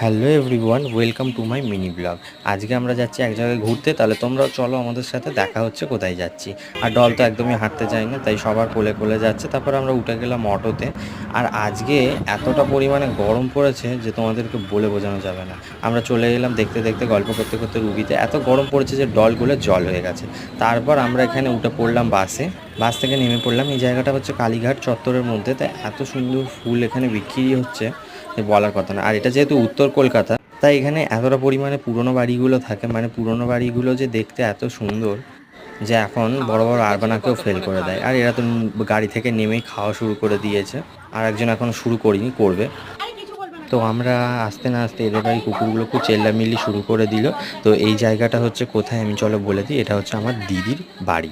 Hello everyone, welcome to my mini blog. আজকে আমরা যাচ্ছি এক জায়গায় ঘুরতে, তাহলে তোমরাও চলো আমাদের সাথে। দেখা হচ্ছে কোথায় যাচ্ছি। আর ডল তো একদমই হাঁটতে চায় না, তাই সবার কোলে কোলে যাচ্ছে। তারপর আমরা উঠে গেলাম অটোতে। আর আজকে এতটা পরিমাণে গরম পড়েছে যে তোমাদেরকে বলে বোঝানো যাবে না। আমরা চলে এলাম দেখতে দেখতে, গল্প করতে করতে রুবিতে। এত গরম পড়েছে যে ডলগুলো জল হয়ে গেছে। তারপর আমরা এখানে উঠে পড়লাম বাসে। বাস থেকে নেমে পড়লাম। এই জায়গাটা হচ্ছে কালীঘাট চত্বরের মধ্যে, তাই এত সুন্দর ফুল এখানে বিক্রি হচ্ছে যে বলার কথা না। আর এটা যেহেতু উত্তর কলকাতা, তাই এখানে এতটা পরিমাণে পুরনো বাড়িগুলো থাকে, মানে পুরনো বাড়িগুলো যে দেখতে এত সুন্দর যে এখন বড় বড় আরবানাকেও ফেল করে দেয়। আর এরা তো গাড়ি থেকে নেমেই খাওয়া শুরু করে দিয়েছে। আর একজন এখন শুরু করিনি, করবে। তো আমরা আসতে না আসতে এদের বাড়ি কুকুরগুলো খুব চেল্লামিল্লি শুরু করে দিল। তো এই জায়গাটা হচ্ছে কোথায় আমি চলো বলে দিই, এটা হচ্ছে আমার দিদির বাড়ি।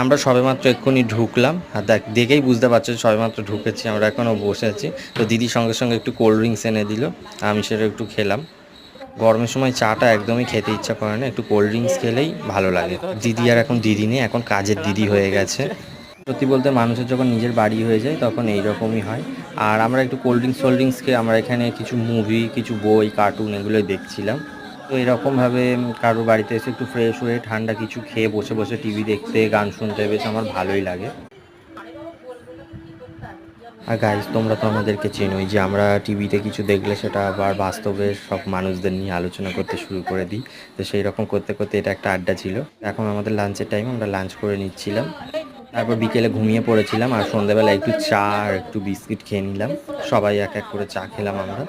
আমরা সবেমাত্র এক্ষুনি ঢুকলাম, আর দেখেই বুঝতে পারছো সবেমাত্র ঢুকেছি। আমরা এখনও বসে আছি। তো দিদির সঙ্গে সঙ্গে একটু কোল্ড ড্রিঙ্কস এনে দিল, আমি সেটা একটু খেলাম। গরমের সময় চাটা একদমই খেতে ইচ্ছা করে না, একটু কোল্ড ড্রিঙ্কস খেলেই ভালো লাগে। দিদি আর এখন দিদি নেই, এখন কাজের দিদি হয়ে গেছে। সত্যি বলতে মানুষের যখন নিজের বাড়ি হয়ে যায় তখন এইরকমই হয়। আর আমরা একটু কোল্ড ড্রিঙ্কস খেয়ে আমরা এখানে কিছু মুভি, কিছু বই, কার্টুন এগুলোই দেখছিলাম। তো এরকমভাবে কারোর বাড়িতে এসে একটু ফ্রেশ হয়ে ঠান্ডা কিছু খেয়ে বসে বসে টিভি দেখতে, গান শুনতে বেশ আমার ভালোই লাগে। আর গাইজ, তোমরা তো আমাদেরকে চেনোই যে আমরা টিভিতে কিছু দেখলে সেটা আবার বাস্তবে সব মানুষদের নিয়ে আলোচনা করতে শুরু করে দিই। তো সেই রকম করতে করতে এটা একটা আড্ডা ছিল। এখন আমাদের লাঞ্চের টাইম, আমরা লাঞ্চ করে নিচ্ছিলাম। তারপর বিকেলে ঘুমিয়ে পড়েছিলাম, আর সন্ধ্যাবেলা একটু চা আর একটু বিস্কিট খেয়ে নিলাম। সবাই এক এক করে চা খেলাম আমরা।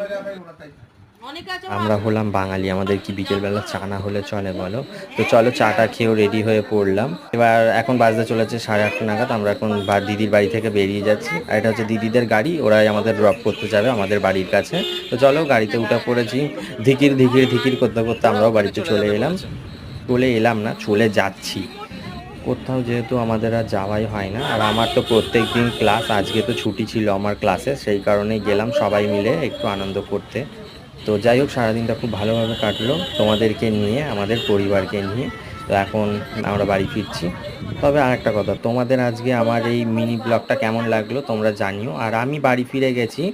আমরা হলাম বাঙালি, আমাদের কি বিকেলবেলা চা না হলে চলে বলো? তো চলো চাটা খেয়েও রেডি হয়ে পড়লাম। এবার এখন বাজতে চলেছে 8:30 নাগাদ। আমরা এখন দিদির বাড়ি থেকে বেরিয়ে যাচ্ছি। আর এটা হচ্ছে দিদিদের গাড়ি, ওরাই আমাদের ড্রপ করতে যাবে আমাদের বাড়ির কাছে। তো চলো, গাড়িতে উঠে পড়েছি। ধিকির ধিকির ধিকির করতে করতে আমরাও বাড়িতে চলে এলাম। চলে এলাম না, চলে যাচ্ছি। কোথাও যেহেতু আমাদের আর যাওয়াই হয় না, আর আমার তো প্রত্যেক দিন ক্লাস, আজকে তো ছুটি ছিল আমার ক্লাসে, সেই কারণেই গেলাম সবাই মিলে একটু আনন্দ করতে। তো যাই হোক, সারাদিনটা খুব ভালোভাবে কাটলো তোমাদেরকে নিয়ে, আমাদের পরিবারকে নিয়ে। তো এখন আমরা বাড়ি ফিরছি। তবে আরেকটা কথা, তোমাদের আজকে আমার এই মিনি ব্লগটা কেমন লাগলো তোমরা জানিও। আর আমি বাড়ি ফিরে গেছি,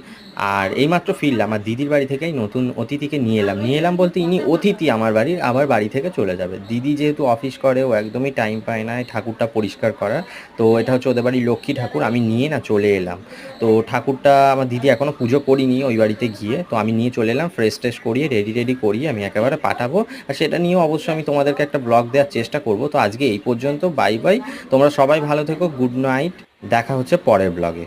আর এইমাত্র ফিরলাম। আমার দিদির বাড়ি থেকেই নতুন অতিথিকে নিয়ে এলাম বলতে ইনি অতিথি আমার বাড়ির, আবার বাড়ি থেকে চলে যাবে। দিদি যেহেতু অফিস করে, ও একদমই টাইম পায় না এই ঠাকুরটা পরিষ্কার করার। তো এটা হচ্ছে ওদের বাড়ির লক্ষ্মী ঠাকুর, আমি নিয়ে না চলে এলাম। তো ঠাকুরটা আমার দিদি এখনও পুজো করিনি ওই বাড়িতে গিয়ে, তো আমি নিয়ে চলে এলাম। ফ্রেশ ট্রেশ করিয়ে রেডি করিয়ে আমি একেবারে পাঠাবো। আর সেটা নিয়েও অবশ্যই আমি তোমাদেরকে একটা ব্লগ দেওয়ার চেষ্টা করব। তো আজকে এই পর্যন্ত, বাই বাই। তোমরা সবাই ভালো থেকো, গুড নাইট। দেখা হচ্ছে পরের ব্লগে।